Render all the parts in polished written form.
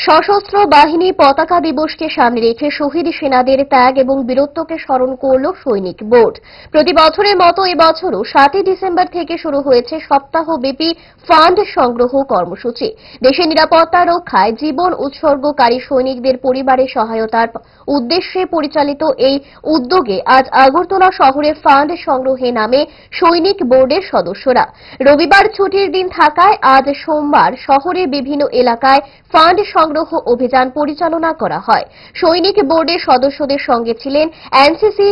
সশস্ত্র বাহিনী পতাকা দিবসকে সামনে রেখে শহীদ সেনাদের ত্যাগ এবং বীরত্বকে স্মরণ করল সৈনিক বোর্ড। প্রতি বছরের মতো এবছরও 7 ডিসেম্বর থেকে শুরু হয়েছে সপ্তাহব্যাপী ফান্ড সংগ্রহ কর্মসূচি। দেশের নিরাপত্তা রক্ষায় জীবন উৎসর্গকারী সৈনিকদের পরিবারের সহায়তার উদ্দেশ্যে পরিচালিত এই উদ্যোগে আজ আগরতলা শহরে ফান্ড সংগ্রহে নামে সৈনিক বোর্ডের সদস্যরা। রবিবার ছুটির দিন থাকায় আজ সোমবার শহরের বিভিন্ন এলাকায় ফান্ড সংগ্রহ অভিযান পরিচালনা করা হয়। সৈনিক বোর্ডের সদস্যদের সঙ্গে ছিলেন এনসিসি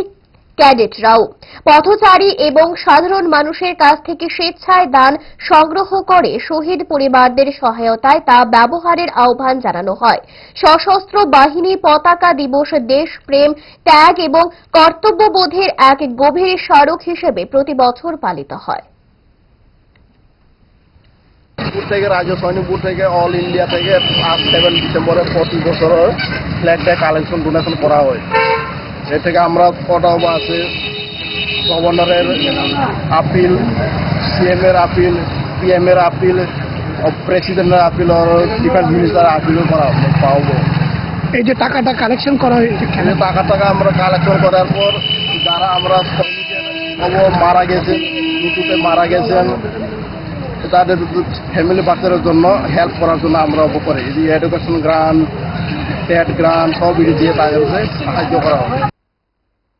ক্যাডেটরাও। পথচারী এবং সাধারণ মানুষের কাছ থেকে স্বেচ্ছায় দান সংগ্রহ করে শহীদ পরিবারদের সহায়তায় তা ব্যবহারের আহ্বান জানানো হয়। সশস্ত্র বাহিনী পতাকা দিবস দেশপ্রেম, ত্যাগ এবং কর্তব্যবোধের এক গভীর স্মারক হিসেবে প্রতি বছর পালিত হয়। থেকে রাজ্য সৈনিক বোর্ড থেকে অল ইন্ডিয়া থেকে 7 ডিসেম্বরে প্রতি বছর ফ্ল্যাগটা কালেকশন ডোনেশন করা হয়। এ থেকে আমরা কটা আছে গভর্নরের আপিল, সিএম এর আপিল, পিএম এর আপিল, প্রেসিডেন্টের আপিল, ডিফেন্স মিনিস্টার আপিলও করা পাবো। এই যে টাকাটা কালেকশন করা হয়েছে, টাকা আমরা কালেকশন করার পর যারা আমরা সৈনিকের মারা গেছেন, মৃত্যুতে মারা গেছেন, তাদের ফ্যামিলি বাচ্চাদের জন্য হেল্প করার জন্য আমরা করে এডুকেশন গ্রান্ট, টেট গ্রান্ট সব দিয়ে তাদেরকে সাহায্য করা হবে।